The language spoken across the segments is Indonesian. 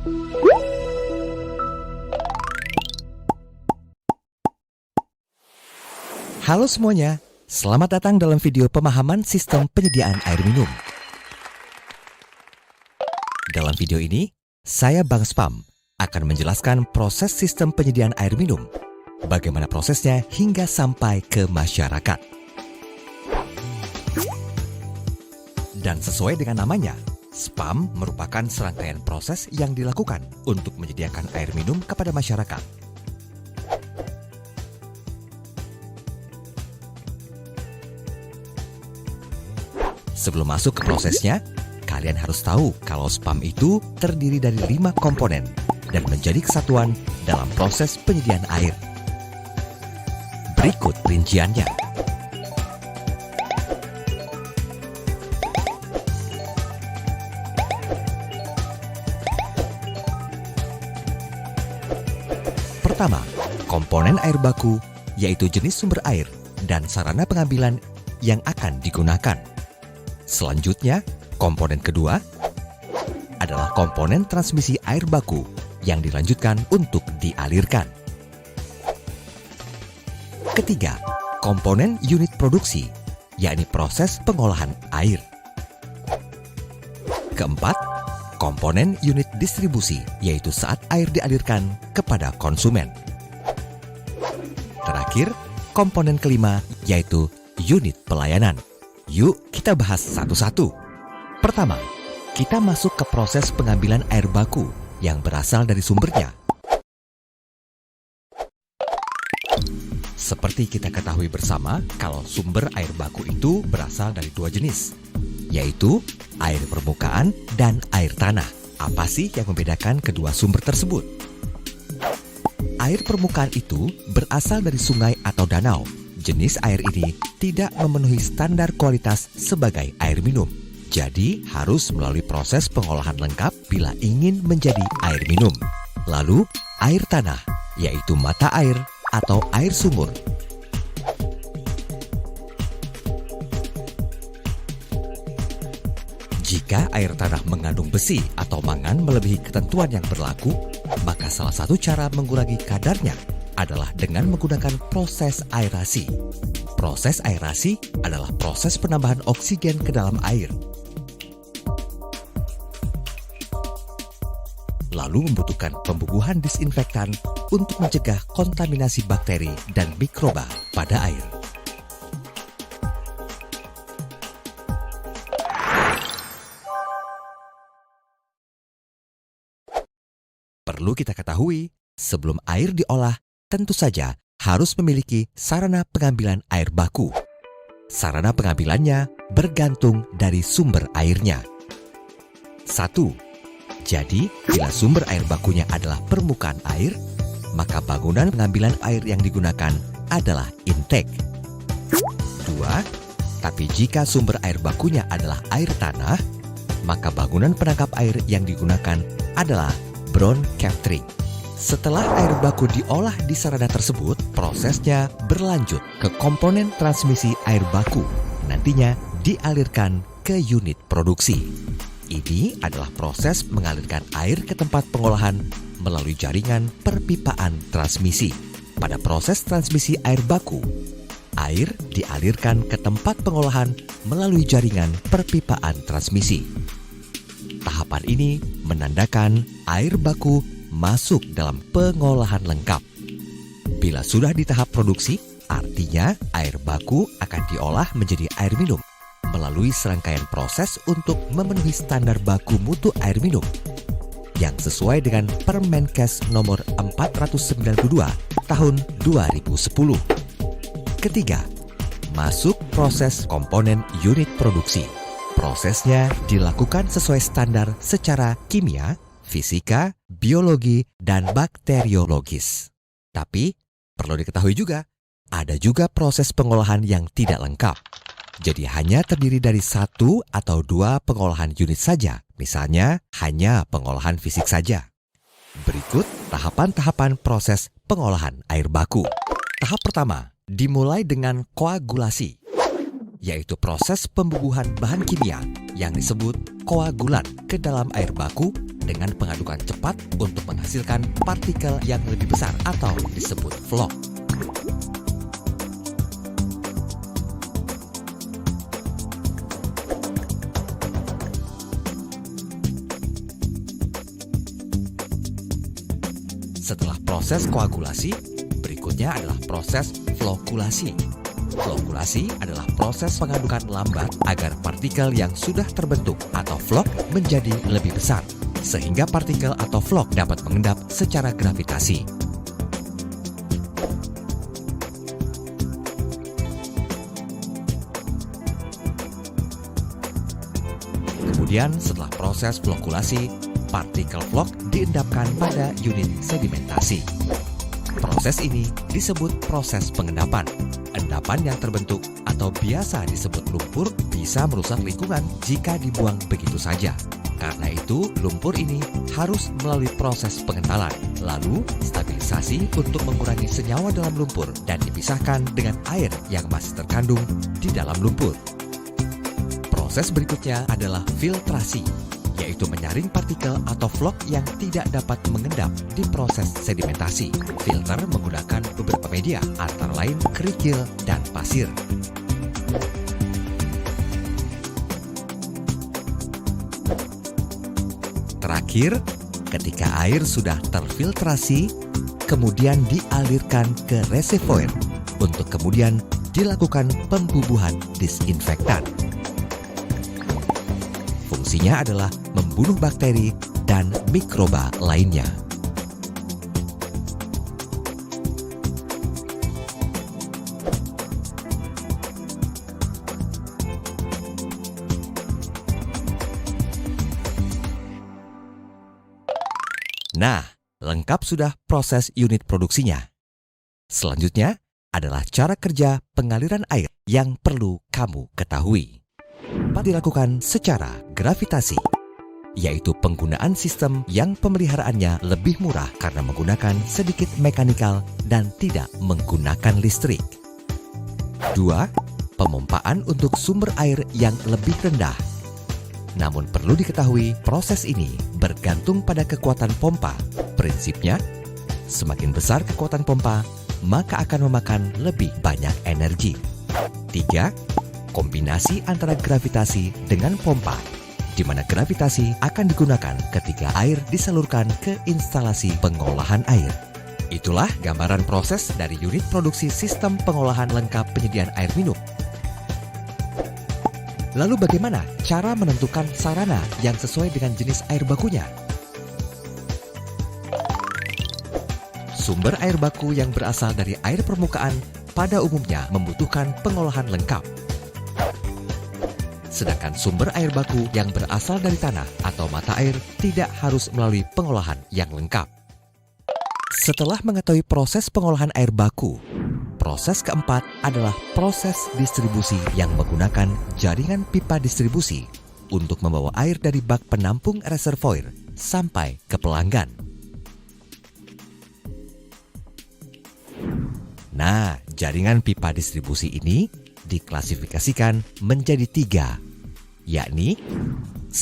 Halo semuanya, selamat datang dalam video pemahaman sistem penyediaan air minum. Dalam video ini, saya Bang Spam akan menjelaskan proses sistem penyediaan air minum, bagaimana prosesnya hingga sampai ke masyarakat. Dan sesuai dengan namanya, Spam merupakan serangkaian proses yang dilakukan untuk menyediakan air minum kepada masyarakat. Sebelum masuk ke prosesnya, kalian harus tahu kalau Spam itu terdiri dari 5 komponen dan menjadi kesatuan dalam proses penyediaan air. Berikut rinciannya. Pertama, komponen air baku, yaitu jenis sumber air dan sarana pengambilan yang akan digunakan. Selanjutnya, komponen kedua adalah komponen transmisi air baku yang dilanjutkan untuk dialirkan. Ketiga, komponen unit produksi, yakni proses pengolahan air. Keempat, komponen unit distribusi, yaitu saat air dialirkan kepada konsumen. Terakhir, komponen kelima, yaitu unit pelayanan. Yuk kita bahas satu-satu. Pertama, kita masuk ke proses pengambilan air baku yang berasal dari sumbernya. Seperti kita ketahui bersama, kalau sumber air baku itu berasal dari 2 jenis, yaitu air permukaan dan air tanah. Apa sih yang membedakan kedua sumber tersebut? Air permukaan itu berasal dari sungai atau danau. Jenis air ini tidak memenuhi standar kualitas sebagai air minum. Jadi harus melalui proses pengolahan lengkap bila ingin menjadi air minum. Lalu air tanah, yaitu mata air atau air sumur. Jika air tanah mengandung besi atau mangan melebihi ketentuan yang berlaku, maka salah satu cara mengurangi kadarnya adalah dengan menggunakan proses aerasi. Proses aerasi adalah proses penambahan oksigen ke dalam air. Lalu membutuhkan pembubuhan disinfektan untuk mencegah kontaminasi bakteri dan mikroba pada air. Perlu kita ketahui, sebelum air diolah, tentu saja harus memiliki sarana pengambilan air baku. Sarana pengambilannya bergantung dari sumber airnya. 1. Jadi, bila sumber air bakunya adalah permukaan air, maka bangunan pengambilan air yang digunakan adalah intake. 2. Tapi jika sumber air bakunya adalah air tanah, maka bangunan penangkap air yang digunakan adalah brown capturing. Setelah air baku diolah di sarana tersebut, prosesnya berlanjut ke komponen transmisi air baku. Nantinya dialirkan ke unit produksi. Ini adalah proses mengalirkan air ke tempat pengolahan melalui jaringan perpipaan transmisi. Pada proses transmisi air baku, air dialirkan ke tempat pengolahan melalui jaringan perpipaan transmisi. Tahapan ini menandakan air baku masuk dalam pengolahan lengkap. Bila sudah di tahap produksi, artinya air baku akan diolah menjadi air minum melalui serangkaian proses untuk memenuhi standar baku mutu air minum yang sesuai dengan Permenkes nomor 492 tahun 2010. Ketiga, masuk proses komponen unit produksi. Prosesnya dilakukan sesuai standar secara kimia, fisika, biologi, dan bakteriologis. Tapi, perlu diketahui juga, ada juga proses pengolahan yang tidak lengkap. Jadi hanya terdiri dari 1 atau 2 pengolahan unit saja. Misalnya, hanya pengolahan fisik saja. Berikut tahapan-tahapan proses pengolahan air baku. Tahap pertama, dimulai dengan koagulasi. yaitu proses pembubuhan bahan kimia yang disebut koagulan ke dalam air baku dengan pengadukan cepat untuk menghasilkan partikel yang lebih besar atau disebut flock. Setelah proses koagulasi, berikutnya adalah proses flokulasi. Flokulasi adalah proses pengadukan lambat agar partikel yang sudah terbentuk atau flock menjadi lebih besar, sehingga partikel atau flock dapat mengendap secara gravitasi. Kemudian setelah proses flokulasi, partikel flock diendapkan pada unit sedimentasi. Proses ini disebut proses pengendapan. Endapan yang terbentuk atau biasa disebut lumpur bisa merusak lingkungan jika dibuang begitu saja. Karena itu, lumpur ini harus melalui proses pengentalan, lalu stabilisasi untuk mengurangi senyawa dalam lumpur dan dipisahkan dengan air yang masih terkandung di dalam lumpur. Proses berikutnya adalah filtrasi, yaitu menyaring partikel atau flock yang tidak dapat mengendap di proses sedimentasi. Filter menggunakan beberapa media, antara lain kerikil dan pasir. Terakhir, ketika air sudah terfiltrasi, kemudian dialirkan ke reservoir untuk kemudian dilakukan pembubuhan disinfektan. Fungsinya adalah membunuh bakteri dan mikroba lainnya. Nah, lengkap sudah proses unit produksinya. Selanjutnya adalah cara kerja pengaliran air yang perlu kamu ketahui. Dapat dilakukan secara gravitasi, yaitu penggunaan sistem yang pemeliharaannya lebih murah karena menggunakan sedikit mekanikal dan tidak menggunakan listrik. 2. Pemompaan untuk sumber air yang lebih rendah. Namun perlu diketahui, proses ini bergantung pada kekuatan pompa. Prinsipnya, semakin besar kekuatan pompa, maka akan memakan lebih banyak energi. 3. Kombinasi antara gravitasi dengan pompa, di mana gravitasi akan digunakan ketika air disalurkan ke instalasi pengolahan air. Itulah gambaran proses dari unit produksi sistem pengolahan lengkap penyediaan air minum. Lalu bagaimana cara menentukan sarana yang sesuai dengan jenis air bakunya? Sumber air baku yang berasal dari air permukaan pada umumnya membutuhkan pengolahan lengkap. Sedangkan sumber air baku yang berasal dari tanah atau mata air tidak harus melalui pengolahan yang lengkap. Setelah mengetahui proses pengolahan air baku, proses keempat adalah proses distribusi yang menggunakan jaringan pipa distribusi untuk membawa air dari bak penampung reservoir sampai ke pelanggan. Nah, jaringan pipa distribusi ini diklasifikasikan menjadi 3, yakni 1.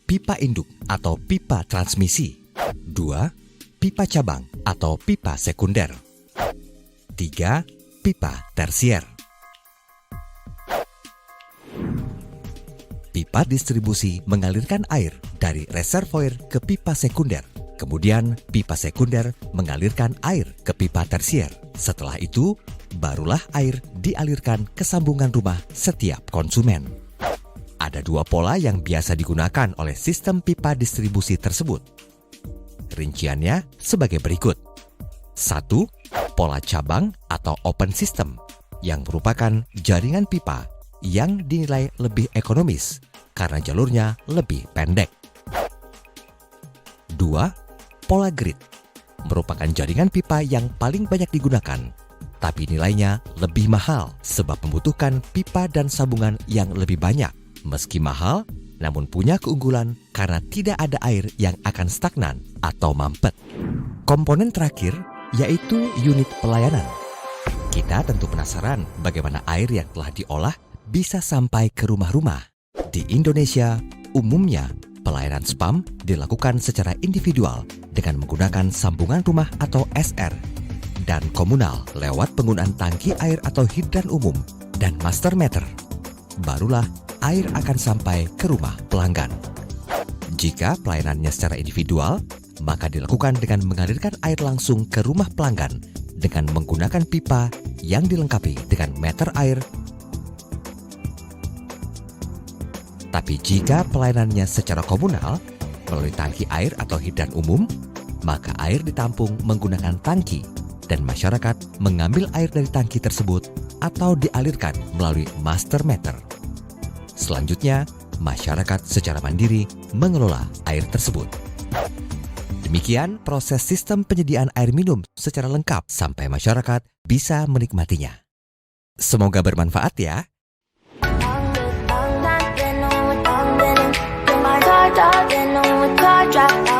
Pipa induk atau pipa transmisi, 2. Pipa cabang atau pipa sekunder, 3. Pipa tersier. Pipa distribusi mengalirkan air dari reservoir ke pipa sekunder. Kemudian pipa sekunder mengalirkan air ke pipa tersier. Setelah itu, barulah air dialirkan ke sambungan rumah setiap konsumen. Ada 2 pola yang biasa digunakan oleh sistem pipa distribusi tersebut. Rinciannya sebagai berikut. 1. Pola cabang atau open system, yang merupakan jaringan pipa yang dinilai lebih ekonomis karena jalurnya lebih pendek. 2. Pola grid, merupakan jaringan pipa yang paling banyak digunakan, tapi nilainya lebih mahal sebab membutuhkan pipa dan sambungan yang lebih banyak. Meski mahal, namun punya keunggulan karena tidak ada air yang akan stagnan atau mampet. Komponen terakhir yaitu unit pelayanan. Kita tentu penasaran bagaimana air yang telah diolah bisa sampai ke rumah-rumah. Di Indonesia, umumnya pelayanan spam dilakukan secara individual dengan menggunakan sambungan rumah atau SR dan komunal lewat penggunaan tangki air atau hidran umum dan master meter. Barulah air akan sampai ke rumah pelanggan. Jika pelayanannya secara individual, maka dilakukan dengan mengalirkan air langsung ke rumah pelanggan dengan menggunakan pipa yang dilengkapi dengan meter air. Tapi jika pelayanannya secara komunal, melalui tangki air atau hidran umum, maka air ditampung menggunakan tangki dan masyarakat mengambil air dari tangki tersebut atau dialirkan melalui master meter. Selanjutnya, masyarakat secara mandiri mengelola air tersebut. Demikian proses sistem penyediaan air minum secara lengkap sampai masyarakat bisa menikmatinya. Semoga bermanfaat ya. Drop